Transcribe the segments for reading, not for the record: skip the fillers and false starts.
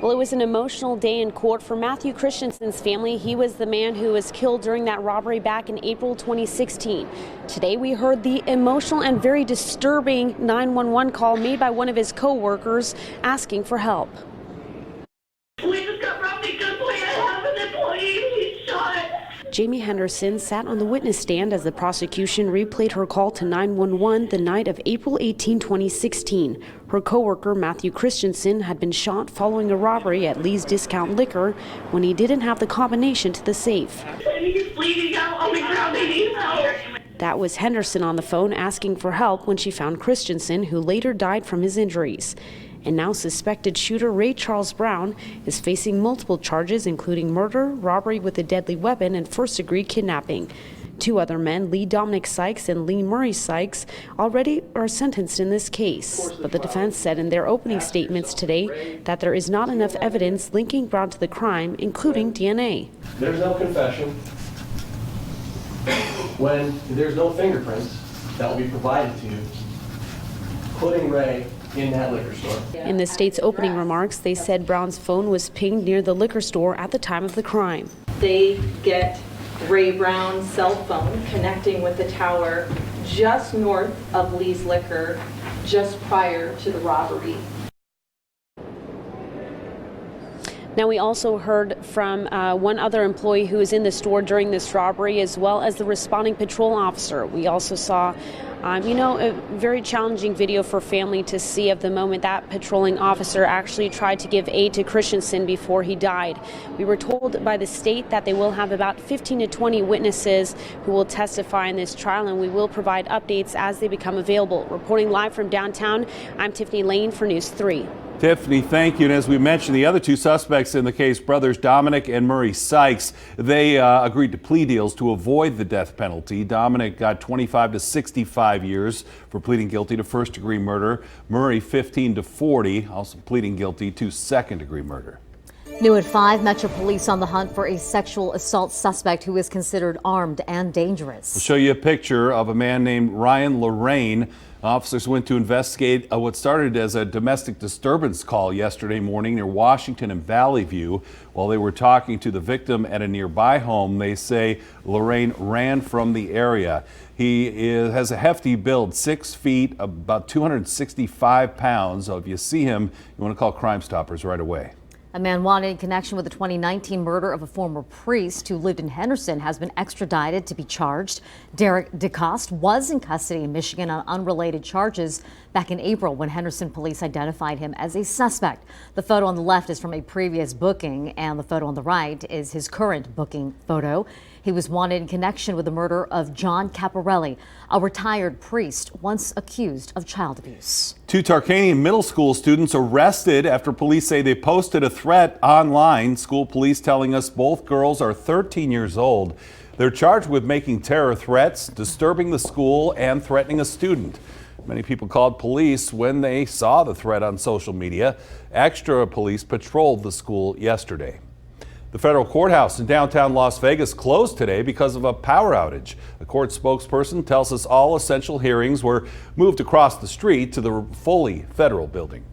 Well, it was an emotional day in court for Matthew Christensen's family. He was the man who was killed during that robbery back in April 2016. Today we heard the emotional and very disturbing 911 call made by one of his co-workers asking for help. We just got robbed because we have an employee. He's shot. Jamie Henderson sat on the witness stand as the prosecution replayed her call to 911 the night of April 18, 2016. Her co-worker Matthew Christensen had been shot following a robbery at Lee's Discount Liquor when he didn't have the combination to the safe. He's bleeding out on the ground. He needs help. That was Henderson on the phone asking for help when she found Christensen, who later died from his injuries. And now suspected shooter Ray Charles Brown is facing multiple charges, including murder, robbery with a deadly weapon, and first-degree kidnapping. Two other men, Lee Dominic Sykes and Lee Murray Sykes, already are sentenced in this case. But the defense said in their opening statements today that there is not enough evidence linking Brown to the crime, including DNA. There's no confession. When there's no fingerprints that will be provided to you, putting Ray in that liquor store. In the state's opening remarks, they said Brown's phone was pinged near the liquor store at the time of the crime. They get Ray Brown's cell phone connecting with the tower just north of Lee's Liquor just prior to the robbery. Now, we also heard from one other employee who was in the store during this robbery, as well as the responding patrol officer. We also saw, a very challenging video for family to see of the moment that patrolling officer actually tried to give aid to Christensen before he died. We were told by the state that they will have about 15 to 20 witnesses who will testify in this trial, and we will provide updates as they become available. Reporting live from downtown, I'm Tiffany Lane for News 3. Tiffany, thank you. And as we mentioned, the other two suspects in the case, brothers Dominic and Murray Sykes, they agreed to plea deals to avoid the death penalty. Dominic got 25 to 65 years for pleading guilty to first-degree murder. Murray 15 to 40, also pleading guilty to second-degree murder. New at 5, Metro Police on the hunt for a sexual assault suspect who is considered armed and dangerous. We'll show you a picture of a man named Ryan Lorraine. Officers went to investigate what started as a domestic disturbance call yesterday morning near Washington and Valley View. While they were talking to the victim at a nearby home, they say Lorraine ran from the area. He has a hefty build, 6 feet, about 265 pounds. So if you see him, you want to call Crime Stoppers right away. A man wanted in connection with the 2019 murder of a former priest who lived in Henderson has been extradited to be charged. Derek DeCoste was in custody in Michigan on unrelated charges back in April when Henderson police identified him as a suspect. The photo on the left is from a previous booking, and the photo on the right is his current booking photo. He was wanted in connection with the murder of John Caparelli, a retired priest once accused of child abuse. 2 Tarkanian middle school students arrested after police say they posted a threat online. School police telling us both girls are 13 years old. They're charged with making terror threats, disturbing the school, and threatening a student. Many people called police when they saw the threat on social media. Extra police patrolled the school yesterday. The federal courthouse in downtown Las Vegas closed today because of a power outage. A court spokesperson tells us all essential hearings were moved across the street to the fully federal building.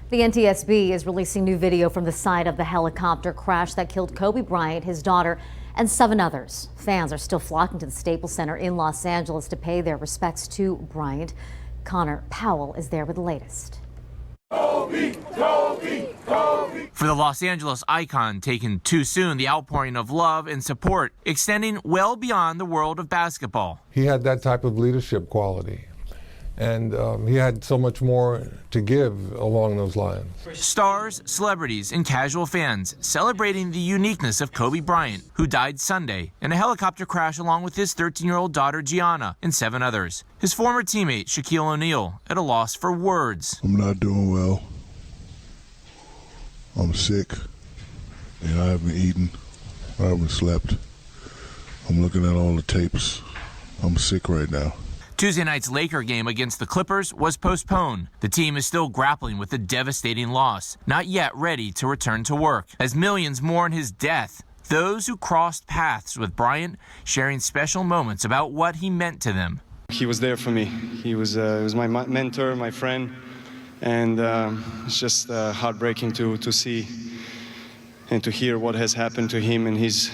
The NTSB is releasing new video from the site of the helicopter crash that killed Kobe Bryant, his daughter, and 7 others. Fans are still flocking to the Staples Center in Los Angeles to pay their respects to Bryant. Connor Powell is there with the latest. Kobe, Kobe, Kobe. For the Los Angeles icon taken too soon, the outpouring of love and support extending well beyond the world of basketball. He had that type of leadership quality, and he had so much more to give along those lines. Stars, celebrities, and casual fans celebrating the uniqueness of Kobe Bryant, who died Sunday in a helicopter crash along with his 13-year-old daughter Gianna and 7 others. His former teammate Shaquille O'Neal at a loss for words. I'm not doing well. I'm sick, and I haven't eaten. I haven't slept. I'm looking at all the tapes. I'm sick right now. Tuesday night's Laker game against the Clippers was postponed. The team is still grappling with the devastating loss, not yet ready to return to work, as millions mourn his death. Those who crossed paths with Bryant sharing special moments about what he meant to them. He was there for me. He was my mentor, my friend, and it's just heartbreaking to see and to hear what has happened to him and his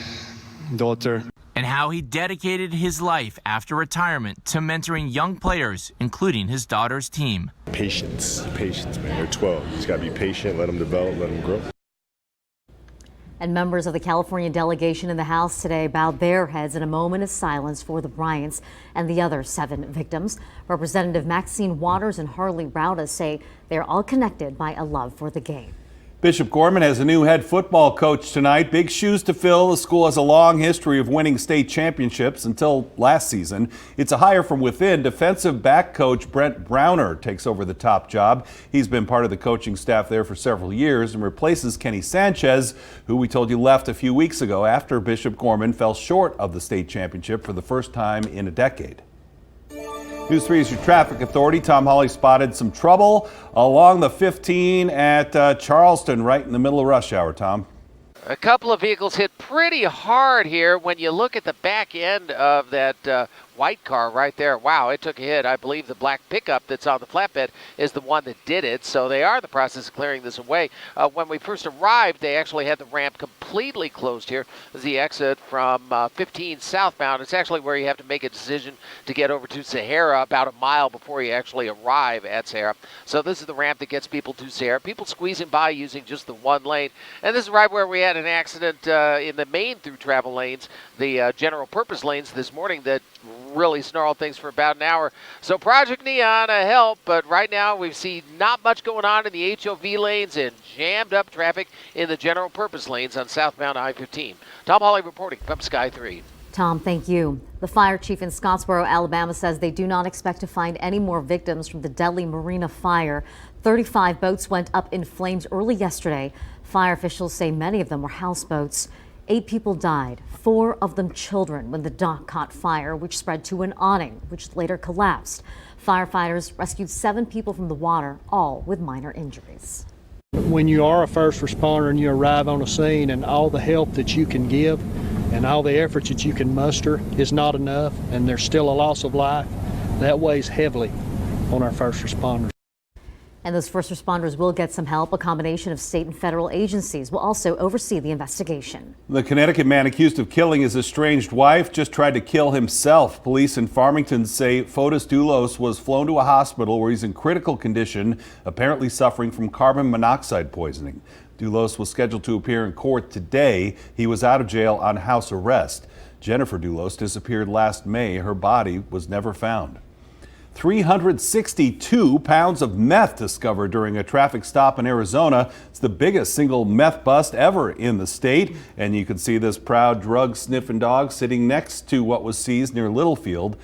daughter. And how he dedicated his life after retirement to mentoring young players, including his daughter's team. Patience, man. They're 12. You just got to be patient, let them develop, let them grow. And members of the California delegation in the House today bowed their heads in a moment of silence for the Bryants and the other 7 victims. Representative Maxine Waters and Harley Rauda say they're all connected by a love for the game. Bishop Gorman has a new head football coach tonight. Big shoes to fill. The school has a long history of winning state championships until last season. It's a hire from within. Defensive back coach Brent Browner takes over the top job. He's been part of the coaching staff there for several years and replaces Kenny Sanchez, who we told you left a few weeks ago after Bishop Gorman fell short of the state championship for the first time in a decade. News 3 is your traffic authority. Tom Hawley spotted some trouble along the 15 at Charleston, right in the middle of rush hour, Tom. A couple of vehicles hit pretty hard here. When you look at the back end of that white car right there, wow, it took a hit. I believe the black pickup that's on the flatbed is the one that did it, so they are in the process of clearing this away. When we first arrived, they actually had the ramp completely closed here as the exit from 15 southbound. It's actually where you have to make a decision to get over to SAHARA about a mile before you actually arrive at SAHARA. So this is the ramp that gets people to SAHARA. People squeezing by using just the one lane. And this is right where we had an accident in the main through travel lanes, the general purpose lanes this morning that really snarled things for about an hour. So Project Neon a help, but right now we've seen not much going on in the HOV lanes and jammed up traffic in the general purpose lanes on southbound I-15. Tom Hawley reporting from Sky 3. Tom, thank you. The fire chief in Scottsboro, Alabama says they do not expect to find any more victims from the deadly marina fire. 35 boats went up in flames early yesterday. Fire officials say many of them were houseboats. 8 people died, 4 of them children, when the dock caught fire, which spread to an awning, which later collapsed. Firefighters rescued 7 people from the water, all with minor injuries. When you are a first responder and you arrive on a scene and all the help that you can give and all the efforts that you can muster is not enough and there's still a loss of life, that weighs heavily on our first responders. And those first responders will get some help. A combination of state and federal agencies will also oversee the investigation. The Connecticut man accused of killing his estranged wife just tried to kill himself. Police in Farmington say Fotis Doulos was flown to a hospital where he's in critical condition, apparently suffering from carbon monoxide poisoning. Doulos was scheduled to appear in court today. He was out of jail on house arrest. Jennifer Doulos disappeared last May. Her body was never found. 362 pounds of meth discovered during a traffic stop in Arizona. It's the biggest single meth bust ever in the state. And you can see this proud drug sniffing dog sitting next to what was seized near Littlefield.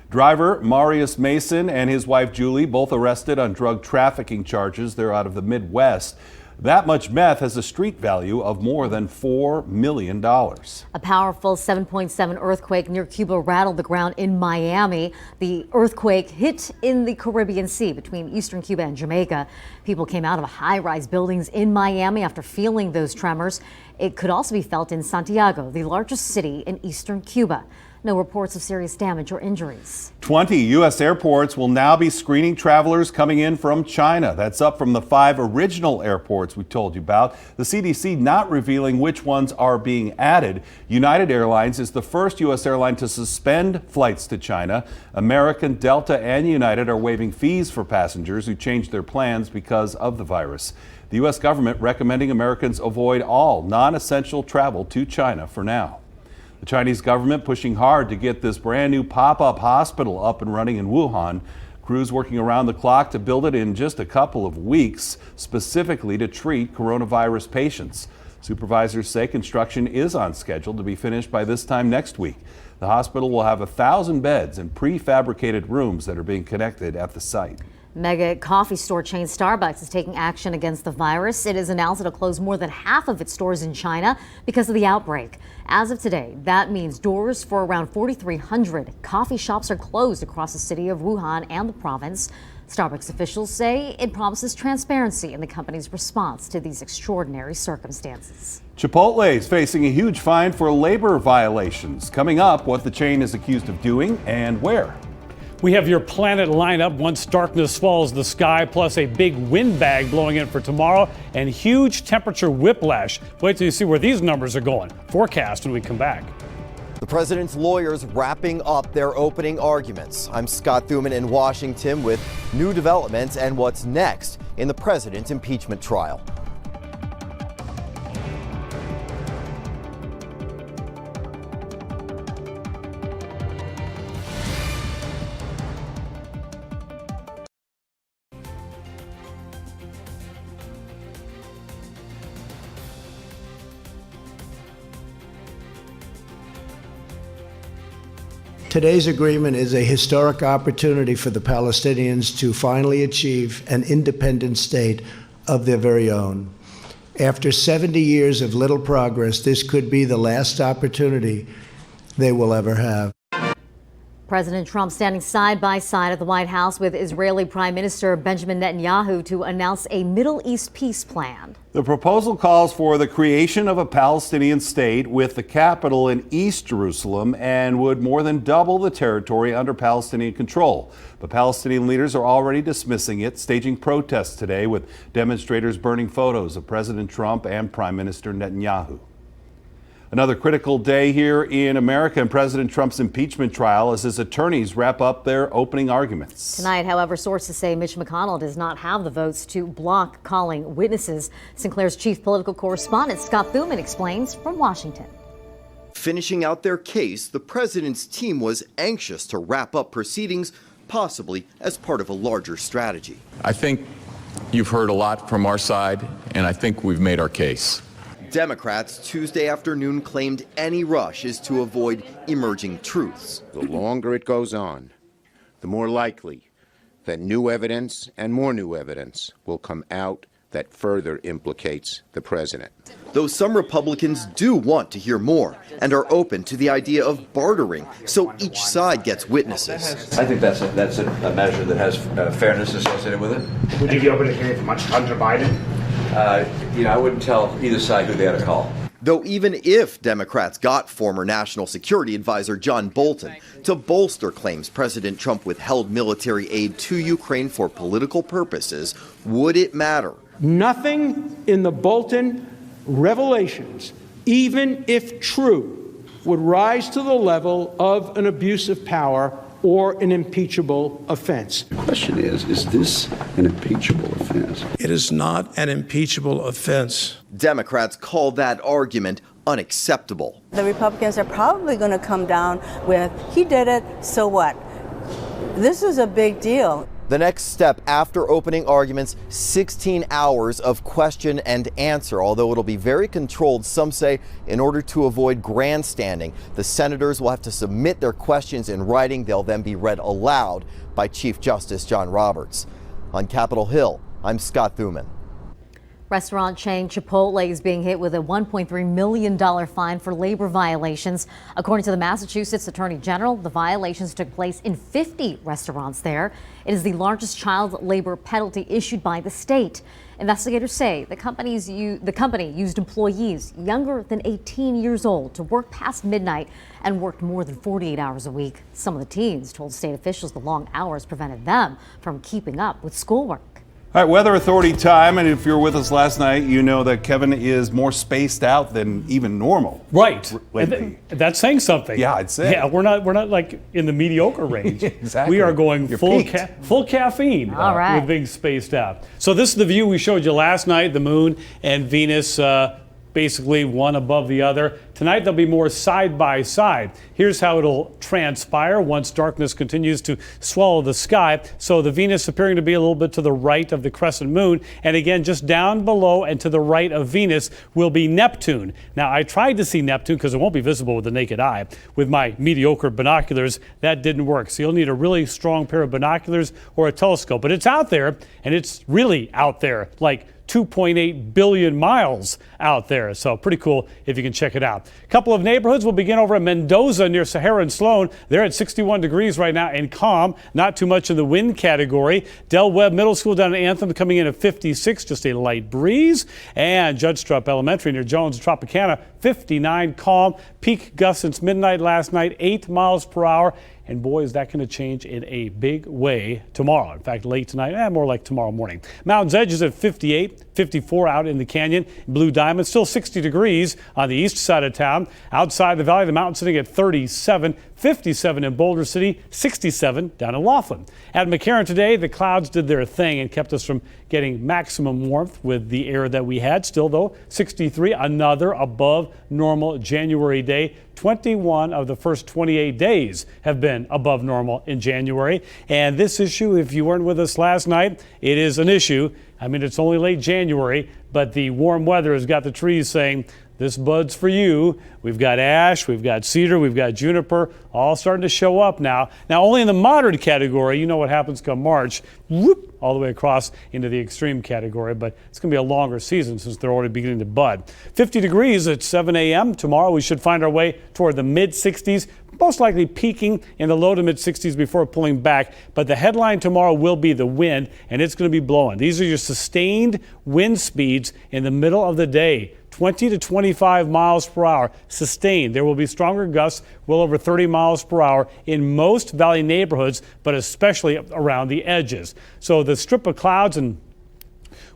Driver Marius Mason and his wife Julie both arrested on drug trafficking charges. They're out of the Midwest. That much meth has a street value of more than $4 million. A powerful 7.7 earthquake near Cuba rattled the ground in Miami. The earthquake hit in the Caribbean Sea between eastern Cuba and Jamaica. People came out of high-rise buildings in Miami after feeling those tremors. It could also be felt in Santiago, the largest city in eastern Cuba. No reports of serious damage or injuries. 20 U.S. airports will now be screening travelers coming in from China. That's up from the 5 original airports we told you about. The CDC not revealing which ones are being added. United Airlines is the first U.S. airline to suspend flights to China. American, Delta, and United are waiving fees for passengers who changed their plans because of the virus. The U.S. government recommending Americans avoid all non-essential travel to China for now. The Chinese government pushing hard to get this brand new pop-up hospital up and running in Wuhan. Crews working around the clock to build it in just a couple of weeks, specifically to treat coronavirus patients. Supervisors say construction is on schedule to be finished by this time next week. The hospital will have 1,000 beds and prefabricated rooms that are being connected at the site. Mega coffee store chain Starbucks is taking action against the virus. It has announced it'll close more than half of its stores in China because of the outbreak. As of today, that means doors for around 4,300 coffee shops are closed across the city of Wuhan and the province. Starbucks officials say it promises transparency in the company's response to these extraordinary circumstances. Chipotle is facing a huge fine for labor violations. Coming up, what the chain is accused of doing and where. We have your planet lineup once darkness swallows the sky, plus a big wind bag blowing in for tomorrow and huge temperature whiplash. Wait till you see where these numbers are going. Forecast when we come back. The president's lawyers wrapping up their opening arguments. I'm Scott Thuman in Washington with new developments and what's next in the president's impeachment trial. Today's agreement is a historic opportunity for the Palestinians to finally achieve an independent state of their very own. After 70 years of little progress, this could be the last opportunity they will ever have. President Trump standing side by side at the White House with Israeli Prime Minister Benjamin Netanyahu to announce a Middle East peace plan. The proposal calls for the creation of a Palestinian state with the capital in East Jerusalem and would more than double the territory under Palestinian control. But Palestinian leaders are already dismissing it, staging protests today with demonstrators burning photos of President Trump and Prime Minister Netanyahu. Another critical day here in America in President Trump's impeachment trial as his attorneys wrap up their opening arguments. Tonight, however, sources say Mitch McConnell does not have the votes to block calling witnesses. Sinclair's chief political correspondent Scott Thuman explains from Washington. Finishing out their case, the president's team was anxious to wrap up proceedings, possibly as part of a larger strategy. I think you've heard a lot from our side, and I think we've made our case. Democrats Tuesday afternoon claimed any rush is to avoid emerging truths. The longer it goes on, the more likely that new evidence and more new evidence will come out that further implicates the president. Though some Republicans do want to hear more and are open to the idea of bartering so each side gets witnesses. I think that's a measure that has fairness associated with it. Would you be open to hearing from Hunter Biden? I wouldn't tell either side who they had to call. Though even if Democrats got former National Security Advisor John Bolton to bolster claims President Trump withheld military aid to Ukraine for political purposes, would it matter? Nothing in the Bolton revelations, even if true, would rise to the level of an abuse of power or an impeachable offense. The question is this an impeachable offense? It is not an impeachable offense. Democrats call that argument unacceptable. The Republicans are probably going to come down with, he did it, so what? This is a big deal. The next step after opening arguments, 16 hours of question and answer, although it'll be very controlled, some say, in order to avoid grandstanding. The senators will have to submit their questions in writing. They'll then be read aloud by Chief Justice John Roberts. On Capitol Hill, I'm Scott Thuman. Restaurant chain Chipotle is being hit with a $1.3 million fine for labor violations. According to the Massachusetts Attorney General, the violations took place in 50 restaurants there. It is the largest child labor penalty issued by the state. Investigators say the company used employees younger than 18 years old to work past midnight and worked more than 48 hours a week. Some of the teens told state officials the long hours prevented them from keeping up with schoolwork. All right, Weather Authority time, and if you were with us last night, you know that Kevin is more spaced out than even normal. Right. That's saying something. Yeah, I'd say. Yeah, we're not like in the mediocre range. Exactly. We are going full caffeine. All right. With being spaced out. So this is the view we showed you last night, the moon and Venus basically one above the other. Tonight they'll be more side by side. Here's how it'll transpire once darkness continues to swallow the sky. So the Venus appearing to be a little bit to the right of the crescent moon, and again just down below and to the right of Venus will be Neptune. Now I tried to see Neptune because it won't be visible with the naked eye. With my mediocre binoculars, that didn't work. So you'll need a really strong pair of binoculars or a telescope. But it's out there, and it's really out there, like 2.8 billion miles out there. So pretty cool if you can check it out. A couple of neighborhoods will begin over at MENDOZA near SAHARA and Sloan. They're at 61 degrees right now and calm, not too much in the wind category. Del Webb Middle School down in Anthem coming in at 56, just a light breeze. And JYDSTRUP Elementary near Jones, Tropicana, 59 calm. Peak gusts since midnight last night, 8 miles per hour. And boy, is that going to change in a big way tomorrow. In fact, late tonight, more like tomorrow morning. Mountain's Edge is at 58, 54 out in the canyon. Blue Diamond, still 60 degrees on the east side of town. Outside the valley, the mountain sitting at 37, 57 in Boulder City, 67 down in Laughlin. At McCarran today, the clouds did their thing and kept us from getting maximum warmth with the air that we had. Still, though, 63, another above normal January day. 21 of the first 28 days have been above normal in January. And this issue, if you weren't with us last night, it is an issue. I mean, it's only late January, but the warm weather has got the trees saying, this bud's for you. We've got ash, we've got cedar, we've got juniper, all starting to show up now. Now, only in the moderate category. You know what happens come March, whoop, all the way across into the extreme category, but it's going to be a longer season since they're already beginning to bud. 50 degrees at 7 a.m. Tomorrow, we should find our way toward the mid-60s, most likely peaking in the low to mid-60s before pulling back. But the headline tomorrow will be the wind, and it's going to be blowing. These are your sustained wind speeds in the middle of the day. 20 to 25 miles per hour, sustained. There will be stronger gusts, well over 30 miles per hour in most valley neighborhoods, but especially around the edges. So the strip of clouds, and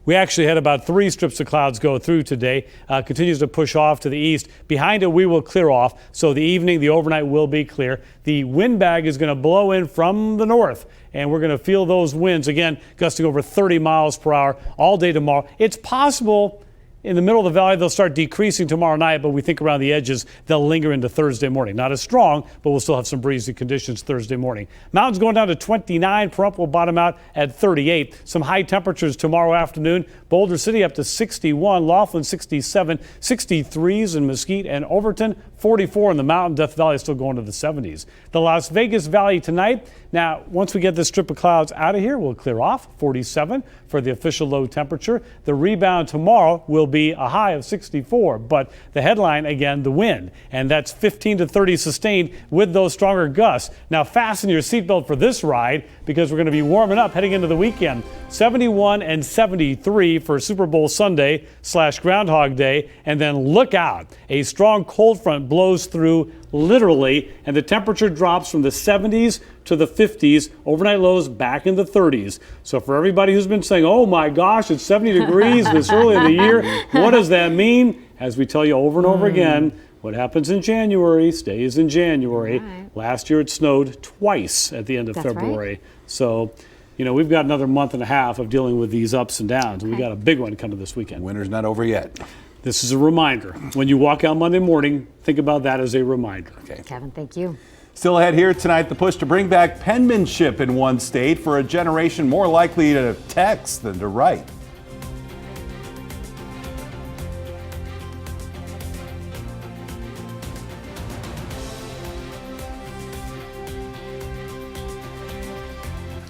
we actually had about 3 strips of clouds go through today, continues to push off to the east. Behind it, we will clear off. So the evening, the overnight will be clear. The wind bag is going to blow in from the north, and we're going to feel those winds, again, gusting over 30 miles per hour all day tomorrow. It's possible in the middle of the valley, they'll start decreasing tomorrow night, but we think around the edges, they'll linger into Thursday morning. Not as strong, but we'll still have some breezy conditions Thursday morning. Mountains going down to 29. Pahrump will bottom out at 38. Some high temperatures tomorrow afternoon. Boulder City up to 61. Laughlin 67. 63s in Mesquite and Overton. 44 in the mountain. Death Valley is still going to the 70s. The Las Vegas Valley tonight. Now, once we get this strip of clouds out of here, we'll clear off. 47 for the official low temperature. The rebound tomorrow will be a high of 64, but the headline, again, the wind, and that's 15 to 30 sustained with those stronger gusts. Now, fasten your seatbelt for this ride because we're going to be warming up heading into the weekend. 71 and 73 for Super Bowl Sunday / Groundhog Day, and then look out. A strong cold front blows through literally, and the temperature drops from the 70s to the 50s, overnight lows back in the 30s. So for everybody who's been saying, oh my gosh, it's 70 degrees this early in the year, what does that mean? As we tell you over and over again, what happens in January stays in January. Right. Last year it snowed twice at the end of February. Right. So, you know, we've got another month and a half of dealing with these ups and downs. And we got a big one coming this weekend. Winter's not over yet. This is a reminder. When you walk out Monday morning, think about that as a reminder. Okay. Kevin, thank you. Still ahead here tonight, the push to bring back penmanship in one state for a generation more likely to text than to write.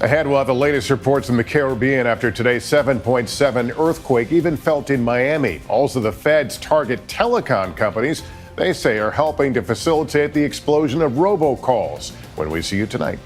Ahead, we'll have the latest reports in the Caribbean after today's 7.7 earthquake, even felt in Miami. Also, the feds target telecom companies they say are helping to facilitate the explosion of robocalls. When we see you tonight.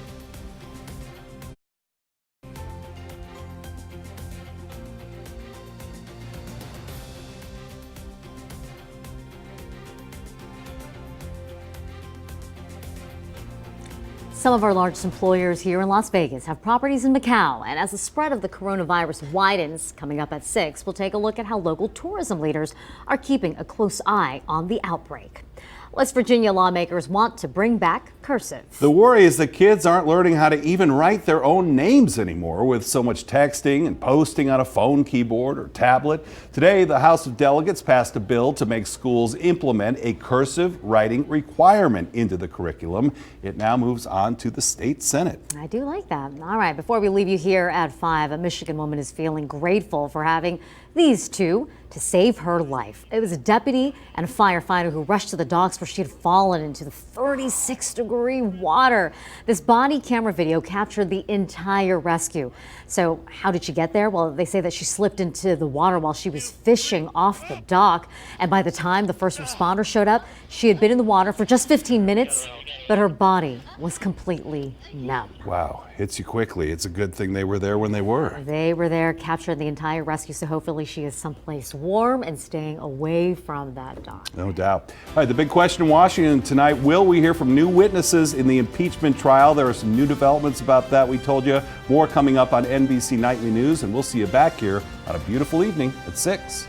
Some of our largest employers here in Las Vegas have properties in Macau, and as the spread of the coronavirus widens, coming up at 6, we'll take a look at how local tourism leaders are keeping a close eye on the outbreak. West Virginia lawmakers want to bring back cursive. The worry is that kids aren't learning how to even write their own names anymore with so much texting and posting on a phone keyboard or tablet. Today, the House of Delegates passed a bill to make schools implement a cursive writing requirement into the curriculum. It now moves on to the state Senate. I do like that. All right, before we leave you here at 5, a Michigan woman is feeling grateful for having these two to save her life. It was a deputy and a firefighter who rushed to the docks for she had fallen into the 36-degree water. This body camera video captured the entire rescue. So how did she get there? Well, they say that she slipped into the water while she was fishing off the dock. And by the time the first responder showed up, she had been in the water for just 15 minutes, but her body was completely numb. Wow, hits you quickly. It's a good thing they were there when they were. They were there, captured the entire rescue, so hopefully she is someplace warm and staying away from that dock. No doubt. All right, the big question in Washington tonight, will we hear from new witnesses in the impeachment trial? There are some new developments about that, we told you. More coming up on NBC Nightly News, and we'll see you back here on a beautiful evening at 6.